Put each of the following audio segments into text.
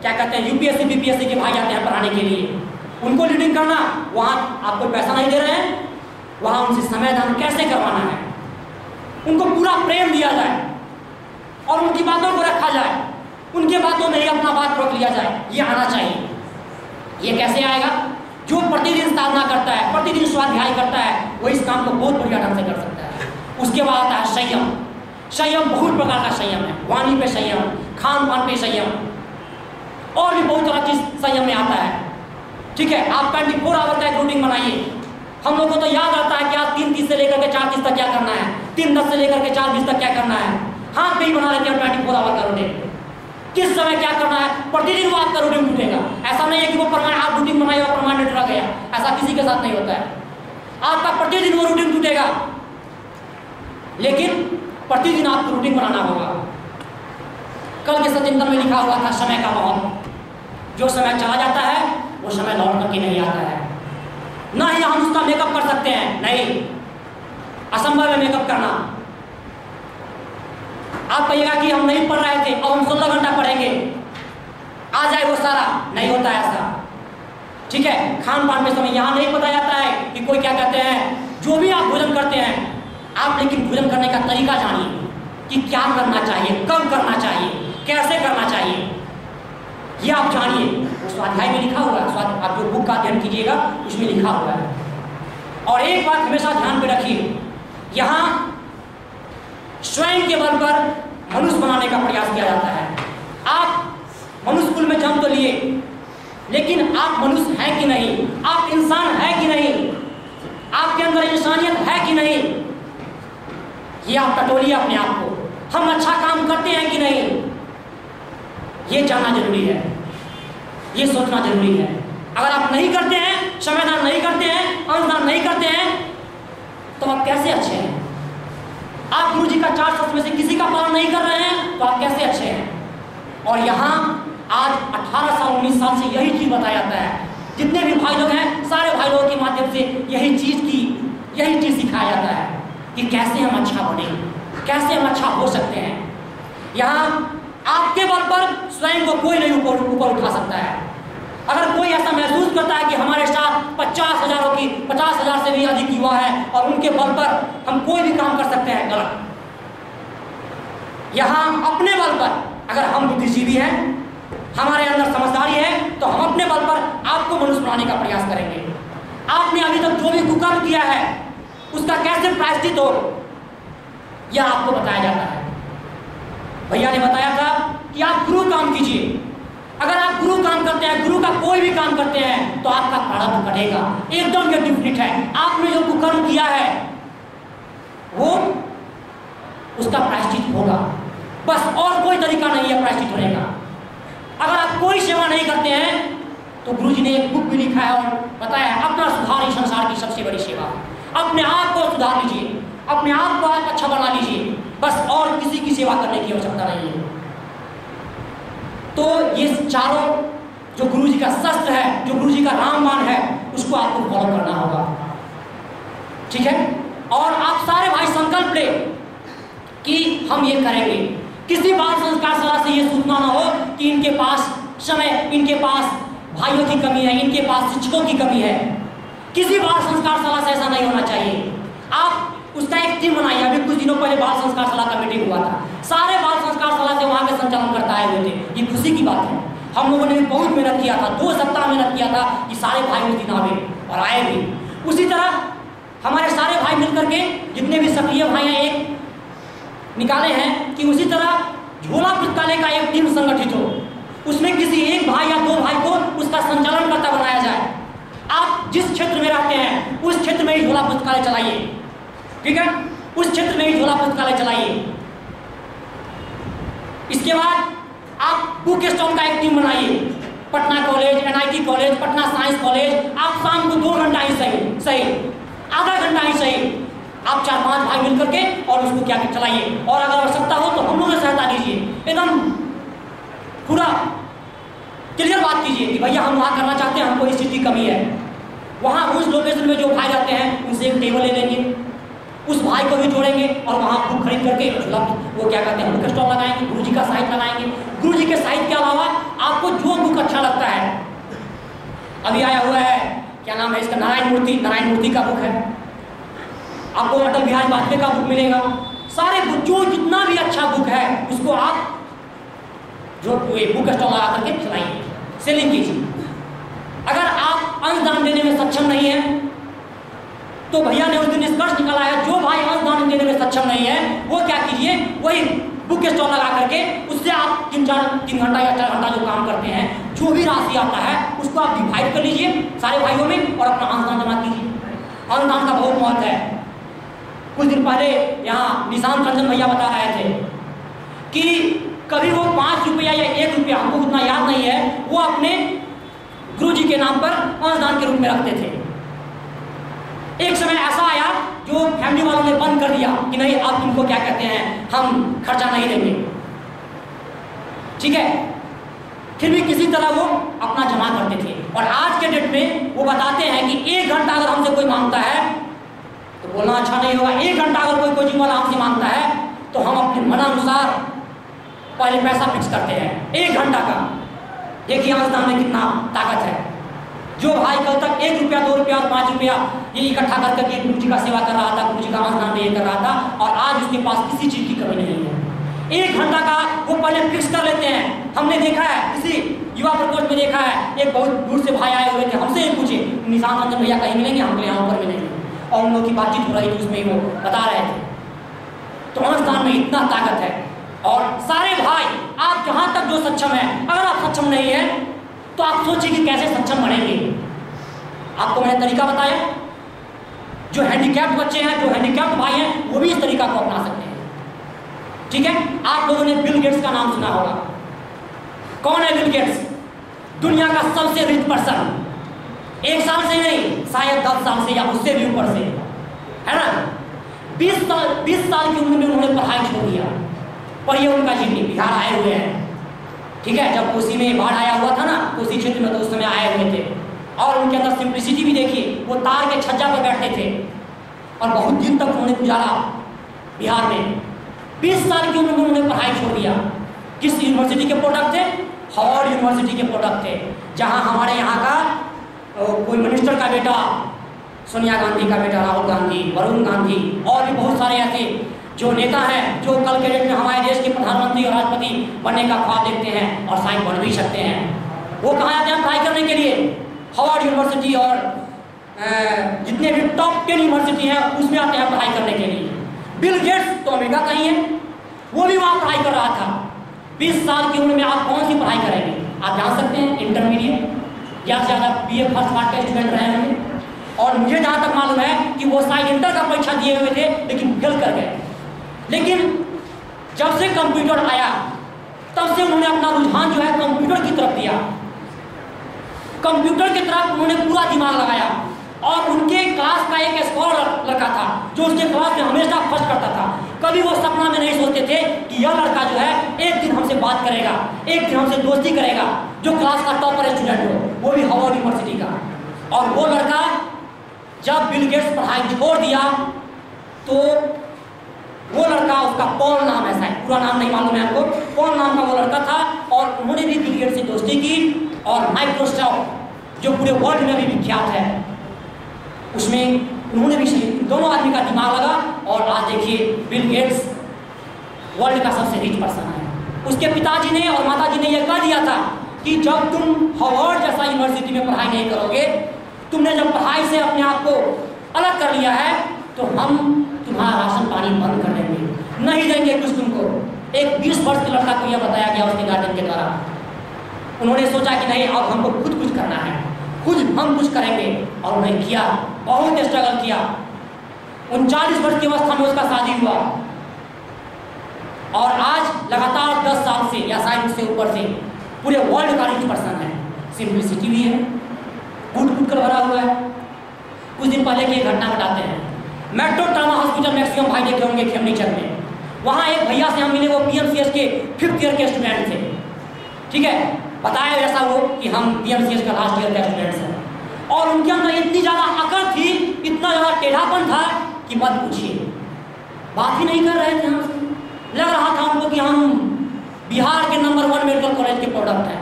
क्या कहते हैं यूपीएससी बीपीएससी के भाई आते हैं पढ़ाने के लिए, उनको लीडिंग करना, वहाँ आप कोई पैसा नहीं दे रहे हैं, वहाँ उनसे समय दान कैसे करवाना है, उनको पूरा प्रेम दिया जाए और उनकी बातों को रखा जाए, उनके बातों में ही अपना बात रोक लिया जाए, ये आना चाहिए। ये कैसे आएगा? जो प्रतिदिन साधना करता है, प्रतिदिन स्वाध्याय करता है, वो इस काम को बहुत बढ़िया ढंग से कर सकता है। उसके बाद आता है संयम। संयम बहुत प्रकार का संयम है, वाणी पे संयम, खान पान पे संयम, और भी बहुत तरह की संयम में आता है। ठीक है, आप 24 आवर का एक रूटीन बनाइए। हम लोगों को तो याद रहता है कि आप 3:30 से लेकर के 4:30 तक क्या करना है, 3:10 से लेकर के 4:20 तक क्या करना है, हाथ पे ही बना लेते हैं 24 आवर का रूटीन। किस समय क्या करना है, प्रतिदिन वो आपका रूटीन टूटेगा। ऐसा नहीं है कि वो परमानेंट आप रूटीन बनाए और परमानेंट रह गया, ऐसा किसी के साथ नहीं होता है। आपका प्रतिदिन वो रूटीन टूटेगा, लेकिन प्रतिदिन आपको रूटीन बनाना होगा। कल के सचिंतन में लिखा हुआ था समय का बहुत, जो समय चला जाता है वो समय लौट करके नहीं आता है। ना ही हम उसका मेकअप कर सकते हैं, नहीं, असंभव है मेकअप करना। आप कहिएगा कि हम नहीं पढ़ रहे थे और हम 16 घंटा पढ़ेंगे, आ जाए वो सारा, नहीं होता है ऐसा। ठीक है, खान पान में समय यहाँ नहीं बताया जाता है कि कोई क्या कहते हैं, जो भी आप भोजन करते हैं आप, लेकिन भोजन करने का तरीका जानिए कि क्या करना चाहिए, कब करना चाहिए, कैसे करना चाहिए, ये आप जानिए। वो स्वाध्याय में लिखा हुआ है, आप जो बुक का अध्ययन कीजिएगा उसमें लिखा हुआ है। और एक बात हमेशा ध्यान में रखिए, यहाँ स्वयं के बल पर मनुष्य बनाने का प्रयास किया जाता है। आप मनुष्य कुल में जन्म तो लिए, लेकिन आप मनुष्य हैं कि नहीं, आप इंसान हैं कि नहीं, आपके अंदर इंसानियत है कि नहीं, ये आप टटोलिए अपने आप को। हम अच्छा काम करते हैं कि नहीं, ये जानना जरूरी है, ये सोचना जरूरी है। अगर आप नहीं करते हैं, समयदान नहीं करते हैं, अंशदान नहीं करते हैं, तो आप कैसे अच्छे हैं? आप गुरु जी का 4 सत्य में से किसी का पालन नहीं कर रहे हैं, तो आप कैसे अच्छे हैं? और यहाँ आज 18 साल 19 साल से यही चीज बताया जाता है। जितने भी भाई लोग हैं, सारे भाई लोगों के माध्यम से यही चीज सिखाया जाता है कि कैसे हम अच्छा बने, कैसे हम अच्छा हो सकते हैं। यहाँ आपके बल पर स्वयं को कोई नहीं ऊपर उठा सकता है। अगर कोई ऐसा महसूस करता है कि हमारे साथ 50,000 से भी अधिक युवा है और उनके बल पर हम कोई भी काम कर सकते हैं, गलत। यहाँ अपने बल पर अगर हम बुद्धिजीवी हैं, हमारे अंदर समझदारी है, तो हम अपने बल पर आपको मनुष्य बनाने का प्रयास करेंगे। आपने अभी तक जो भी कुकर्म किया है उसका कैसे प्रायश्चित हो, यह आपको बताया जाता है। भैया ने बताया था कि आप गुरु काम कीजिए। अगर आप गुरु काम करते हैं, गुरु का कोई भी काम करते हैं, तो आपका प्रारब्ध कटेगा, एकदम ये डिफिनिट है। आपने जो कुकर्म किया है वो उसका प्रायश्चित होगा, बस, और कोई तरीका नहीं है प्रायश्चित होने का। अगर आप कोई सेवा नहीं करते हैं, तो गुरु जी ने एक बुक भी लिखा है और बताया है, अपना सुधार ही संसार की सबसे बड़ी सेवा। अपने आप को सुधार लीजिए, अपने आप को आप अच्छा बना लीजिए, बस, और किसी की सेवा करने की आवश्यकता नहीं है। तो ये चारों जो गुरु जी का शस्त्र है, जो गुरु जी का रामबाण है, उसको आपको फॉलो करना होगा। ठीक है, और आप सारे भाई संकल्प ले कि हम ये करेंगे। किसी बाल संस्कार शाला से ये सूचना ना हो कि इनके पास समय, इनके पास भाइयों की कमी है, इनके पास शिक्षकों की कमी है। किसी बाल संस्कार शाला से ऐसा नहीं होना चाहिए। आप उसका एक टीम बनाइए। अभी कुछ दिनों पहले बाल संस्कार शाला का मीटिंग हुआ था, सारे बाल संस्कार शाला से वहाँ के संचालन करता आए हुए थे। ये खुशी की बात है। हम लोगों ने भी बहुत मेहनत किया था, 2 सप्ताह मेहनत किया था कि सारे भाई उस दिन आए और आए भी। उसी तरह हमारे सारे भाई मिलकर के, जितने भी सक्रिय भाई हैं, एक निकाले हैं कि उसी तरह झोला पुस्तकालय का एक टीम संगठित हो, उसमें किसी एक भाई या 2 भाई को उसका संचालन करता बनाया जाए। आप जिस क्षेत्र में रहते हैं उस क्षेत्र में ही झोला पुस्तकालय चलाइए, ठीक है, उस क्षेत्र में ही झोला पुस्तकालय चलाइए। इसके बाद आप बुक स्टॉल का एक टीम बनाइए। Patna college, NIT college, Patna science college, आप शाम को 2 घंटा ही सही, आधा घंटा ही सही, आप 4-5 भाई मिलकर के और उसको क्या चलाइए। और अगर आवश्यकता हो तो हम लोगों से सहायता लीजिए। एकदम पूरा क्लियर बात कीजिए कि भैया हम वहाँ करना चाहते हैं, हमको इस चीज़ की कमी है। वहाँ उस लोकेशन में जो भाई जाते हैं उनसे एक टेबल ले लेंगे, उस भाई को भी जोड़ेंगे और वहाँ बुक खरीद करके वो क्या कहते हैं, बुक स्टॉल लगाएंगे, गुरु जी का साहित्य लगाएंगे। गुरु जी के साहित्य के अलावा आपको अभी आया हुआ है, क्या नाम है इसका, नारायण मूर्ति का बुक है, आपको अटल बिहारी वाजपेयी का बुक मिलेगा। सारे बुक, जो जितना भी अच्छा बुक है उसको आप जो बुक स्टॉल लगा करके चलाइए, सेलिंग कीजिए। अगर आप अंशदान देने में सक्षम नहीं है तो भैया ने उस दिन निष्कर्ष निकाला है, जो भाई अंशदान देने में सक्षम नहीं है वो क्या कीजिए, वही बुक स्टॉल लगा करके उससे आप 3 घंटा या 4 घंटा जो काम करते हैं, जो भी राशि आता है उसको आप डिवाइड कर लीजिए सारे भाइयों में और अपना अंशदान जमा कीजिए। अंशदान का बहुत महत्व है। कुछ दिन पहले यहाँ निशांत रंजन भैया बता रहे थे कि कभी वो 5 रुपया या 1 रुपया, हमको उतना याद नहीं है, वो अपने गुरुजी के नाम पर अंशदान के रूप में रखते थे। एक समय ऐसा आया जो फैमिली वालों ने बंद कर दिया कि नहीं, आप तुमको क्या कहते हैं, हम खर्चा नहीं देंगे, ठीक है। फिर भी किसी तरह वो अपना जमा करते थे। और आज के डेट में वो बताते हैं कि 1 घंटा अगर हमसे कोई मांगता है तो बोलना अच्छा नहीं होगा, 1 घंटा अगर कोई कोचिंग वाला हमसे मांगता है तो हम अपने मनानुसार पहले पैसा फिक्स करते हैं 1 घंटा का। देखिए अंशदान में कितना ताकत है। जो भाई कल तक 1 रुपया, 2 रुपया और 5 रुपया ये इकट्ठा करके गुरु जी का सेवा कर रहा था, गुरु जी का अंशदान ये कर रहा था, और आज उसके पास किसी चीज़ की कमी नहीं है। 1 घंटा का वो पहले फिक्स कर लेते हैं। हमने देखा है, इसी युवा प्रकोष्ठ में देखा है, एक बहुत दूर से भाई आए हुए थे, हमसे ही पूछे निशांत रंजन भैया कहीं मिलेंगे, हम यहाँ ऊपर मिलेंगे, और उन लोगों की बातचीत हो रही थी, उसमें वो बता रहे थे। तो अंशदान में इतना ताकत है। और सारे भाई आप जहाँ तक जो सक्षम है, अगर आप सक्षम नहीं है तो आप सोचिए कि कैसे सक्षम बनेंगे। आपको मैंने तरीका बताया, जो हैंडीकैप्ड बच्चे हैं, जो हैंडीकैप्ड भाई हैं, वो भी इस तरीका को अपना सकते हैं, ठीक है। आप लोगों ने बिल गेट्स का नाम सुना होगा। कौन है बिल गेट्स? दुनिया का सबसे रिच पर्सन। 1 साल से नहीं, शायद 10 साल से या उससे भी ऊपर से, है ना। 20 साल की उम्र में उन्होंने पढ़ाई छोड़ दिया। पढ़िए उनका जीवनी। बिहार आए हुए हैं, ठीक है। जब कोसी में बाढ़ आया हुआ था ना, कोसी क्षेत्र में, तो उस समय आए हुए थे। और उनके अंदर सिंप्लिसिटी भी देखिए, वो तार के छज्जा पर बैठते थे और बहुत दिन तक उन्होंने गुजारा बिहार में। 20 साल की उम्र में उन्होंने पढ़ाई छोड़ दिया। किस यूनिवर्सिटी के प्रोडक्ट थे? हार्वर्ड यूनिवर्सिटी के प्रोडक्ट थे, जहाँ हमारे यहाँ का कोई मिनिस्टर का बेटा, सोनिया गांधी का बेटा राहुल गांधी, वरुण गांधी और भी बहुत सारे ऐसे जो नेता हैं जो कल के डेट में हमारे देश के प्रधानमंत्री और राष्ट्रपति बनने का ख्वाब देखते हैं और शायद बन भी सकते हैं। वो कहाँ आते हैं पढ़ाई करने के लिए? हार्वर्ड यूनिवर्सिटी और जितने भी टॉप 10 यूनिवर्सिटी हैं उसमें आते हैं पढ़ाई करने के लिए। बिल गेट्स तो अमेरिका का ही है, वो भी वहाँ पढ़ाई कर रहा था। 20 साल की उम्र में आप कौन सी पढ़ाई करेंगे? आप जान सकते हैं, इंटरमीडिएट या ज़्यादा BA फर्स्ट पार्ट का स्टूडेंट रहे होंगे। और मुझे जहाँ तक मालूम है कि वो शायद इंटर का परीक्षा दिए हुए थे लेकिन फेल कर गए। लेकिन जब से कंप्यूटर आया तब से उन्होंने अपना रुझान जो है कंप्यूटर की तरफ दिया। कंप्यूटर की तरफ उन्होंने पूरा दिमाग लगाया। और उनके क्लास का एक स्कॉलर लड़का था जो उसके क्लास में हमेशा फर्स्ट करता था। कभी वो सपना में नहीं सोचते थे कि यह लड़का जो है एक दिन हमसे बात करेगा, एक दिन हमसे दोस्ती करेगा, जो क्लास का टॉपर स्टूडेंट हो, वो भी हार्वर्ड यूनिवर्सिटी का। और वो लड़का जब बिल गेट्स पढ़ाई छोड़ दिया तो वो लड़का, उसका पॉल नाम है, शायद पूरा नाम नहीं मालूम है आपको, पॉल नाम का वो लड़का था। और उन्होंने भी बिल गेट्स से दोस्ती की और माइक्रोसॉफ्ट जो पूरे वर्ल्ड में भी विख्यात है उसमें उन्होंने भी, दोनों आदमी का दिमाग लगा। और आज देखिए बिल गेट्स वर्ल्ड का सबसे रिच पर्सन है। उसके पिताजी ने और माताजी ने यह कह दिया था कि जब तुम हार्वर्ड जैसा यूनिवर्सिटी में पढ़ाई नहीं करोगे, तुमने जब पढ़ाई से अपने आप को अलग कर लिया है, तो हम तुम्हारा राशन पानी बंद कर देंगे, नहीं देंगे कुछ तुमको। एक 20 वर्ष के लड़का को यह बताया गया उसके गार्जियन के द्वारा। उन्होंने सोचा कि नहीं, अब हमको खुद कुछ करना है, खुद हम कुछ करेंगे। और उन्होंने किया, बहुत स्ट्रगल किया। 39 वर्ष की अवस्था में उसका शादी हुआ और आज लगातार 10 साल से या शायद उससे ऊपर से पूरे वर्ल्ड का रिच पर्सन है। सिंप्लिसिटी भी है, कूट कर भरा हुआ है। कुछ दिन पहले की एक घटना बताते हैं। मेट्रो ट्रामा हॉस्पिटल मैक्सिमम भाई देखे होंगे खेमनीचक में, वहाँ एक भैया से हम मिले, वो PMCH के 5th ईयर के स्टूडेंट थे, ठीक है। बताया जैसा वो कि हम PMCH का लास्ट ईयर का स्टूडेंट्स हैं। और उनके अंदर इतनी ज़्यादा अकड़ थी, इतना ज़्यादा टेढ़ापन था कि मत पूछिए। बात ही नहीं कर रहे थे हमसे। लग रहा था उनको कि हम बिहार के नंबर 1 मेडिकल कॉलेज के प्रोडक्ट हैं।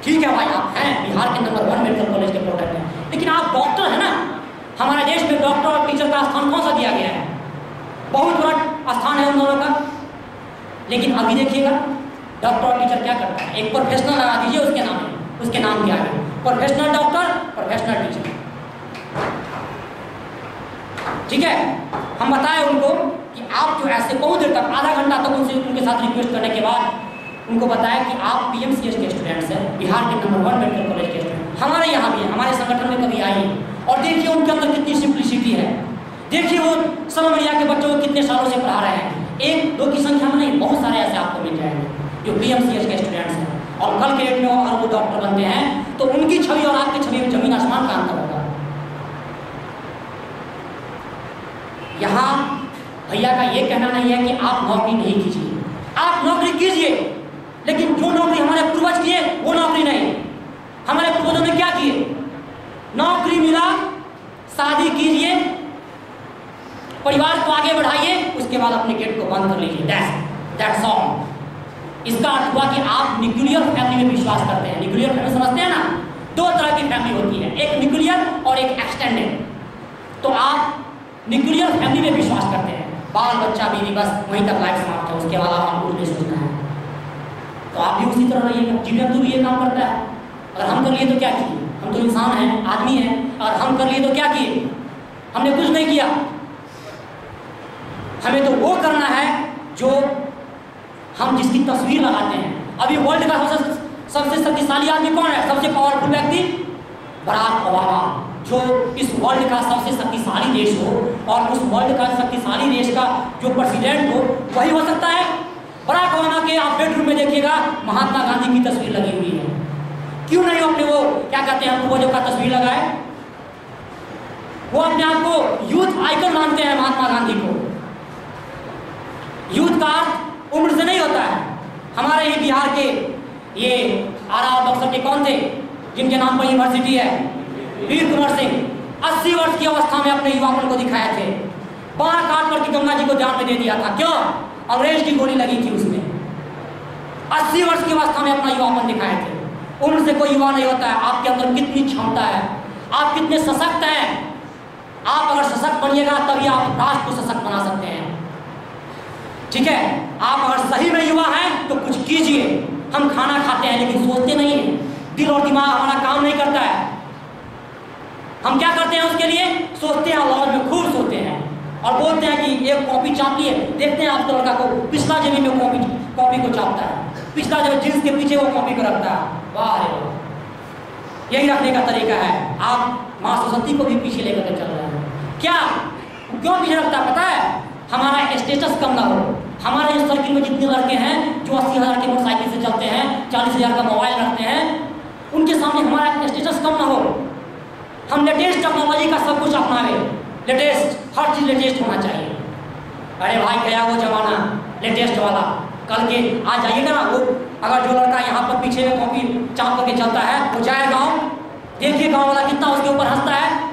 ठीक है भाई, आप हैं बिहार के नंबर 1 मेडिकल कॉलेज के प्रोडक्ट हैं, लेकिन आप डॉक्टर हैं ना। हमारे देश में डॉक्टर और टीचर का स्थान कौन सा दिया गया है? बहुत बड़ा स्थान है उन दोनों का। लेकिन अभी देखिएगा डॉक्टर और टीचर क्या करता है, एक प्रोफेशनल लगा दीजिए उसके नाम में, उसके नाम क्या है, प्रोफेशनल डॉक्टर, प्रोफेशनल टीचर। ठीक है, हम बताएं उनको कि आप जो ऐसे बहुत देर तक आधा घंटा तक उनके साथ रिक्वेस्ट करने के बाद उनको बताया कि आप पीएमसीएच के स्टूडेंट्स हैं, बिहार के नंबर 1 मेडिकल कॉलेज के स्टूडेंट, हमारे यहाँ भी है, हमारे संगठन में कभी आइए और देखिए उनके अंदर कितनी सिंप्लिसिटी है। देखिए वो समरिया के बच्चों को कितने सालों से पढ़ा रहे हैं, 1-2 की संख्या में नहीं, बहुत सारे ऐसे आपको मिल जाएंगे जो पीएमसीएच के स्टूडेंट्स हैं और कल के डेट में अगर वो डॉक्टर बनते हैं तो उनकी छवि और आपकी छवि में जमीन आसमान का अंतर होगा। यहाँ भैया का ये कहना नहीं है कि आप नौकरी नहीं कीजिए, आप नौकरी कीजिए, लेकिन जो नौकरी हमारे पूर्वज किए वो नौकरी नहीं। हमारे पूर्वजों ने क्या किए? नौकरी मिला, शादी कीजिए, परिवार को आगे बढ़ाइए, उसके बाद अपने गेट को बंद कर लीजिए। That's all. इसका अर्थ हुआ कि आप न्यूक्लियर फैमिली में विश्वास करते हैं। न्यूक्लियर फैमिली समझते हैं ना? 2 तरह की फैमिली होती है, एक न्यूक्लियर और एक एक्सटेंडेड। तो आप न्यूक्लियर फैमिली में विश्वास करते हैं, बाल बच्चा बीवी बस वहीं तक लाइफ समाप्त है, उसके बाद हम कुछ नहीं सोचना है। तो आप भी उसी तरह रहिएगा। जीव-जंतु भी ये काम करता है। अगर हम कर लिए तो क्या किए? हम तो इंसान हैं, आदमी हैं, और हम कर लिए तो क्या किए? हमने कुछ नहीं किया। हमें तो वो करना है जो हम जिसकी तस्वीर लगाते हैं। अभी वर्ल्ड का सबसे शक्तिशाली आदमी कौन है? सबसे पावरफुल व्यक्ति बराक ओबामा, जो इस वर्ल्ड का सबसे शक्तिशाली देश हो और उस वर्ल्ड का शक्तिशाली देश का जो प्रेसिडेंट हो वही हो सकता है। बराक ओबामा के आप बेडरूम में देखिएगा महात्मा गांधी की तस्वीर लगी हुई है। क्यों नहीं अपने वो क्या कहते हैं पूर्वजों का तस्वीर लगाए? वो अपने आप को यूथ आइकन मानते हैं महात्मा गांधी को। यूथ का अर्थ उम्र से नहीं होता है। हमारे ही बिहार के ये आरा और बक्सर के कौन थे जिनके नाम पर यूनिवर्सिटी है? वीर कुंवर सिंह 80 वर्ष की अवस्था में अपने युवापन को दिखाए थे। बाढ़ काट करके गंगा जी को जान में दे दिया था। क्यों? अंग्रेज की गोली लगी थी उसमें। 80 वर्ष की अवस्था में अपना युवापन दिखाए थे। उम्र से कोई युवा नहीं होता है। आपके अंदर कितनी क्षमता है, आप कितने सशक्त हैं। आप अगर सशक्त बनिएगा तभी आप राष्ट्र को सशक्त बना सकते हैं। ठीक है, आप अगर सही में युवा हैं तो कुछ कीजिए। हम खाना खाते हैं लेकिन सोचते नहीं हैं, दिल और दिमाग हमारा काम नहीं करता है। हम क्या करते हैं उसके लिए? सोचते हैं, लॉज में खूब सोते हैं और बोलते हैं कि एक कॉपी चाप लिए। देखते हैं आप तो लड़का को पिछला जेबी में कॉपी को चापता है, पिछला जब जींस के पीछे वो कॉपी को रखता है। वाह रे वाह, यही रखने का तरीका है। आप माँ सरस्वती को भी पीछे लेकर के चल रहे हैं। क्या क्यों पीछे रखता है पता है? हमारा स्टेटस कम ना हो। हमारे इस सर्किल में जितने लड़के हैं जो 80,000 की मोटरसाइकिल से चलते हैं, 40,000 का मोबाइल रखते हैं, उनके सामने हमारा स्टेटस कम ना हो। हम लेटेस्ट टेक्नोलॉजी का सब कुछ अपनावे। लेटेस्ट, हर चीज़ लेटेस्ट होना चाहिए। अरे भाई गया वो जमाना लेटेस्ट वाला। कल के आज जाइएगा ना, वो अगर जो लड़का यहाँ पर पीछे में कॉपी चाप करके चलता है वो जाए गाँव, देखिए गाँव वाला कितना उसके ऊपर हंसता है।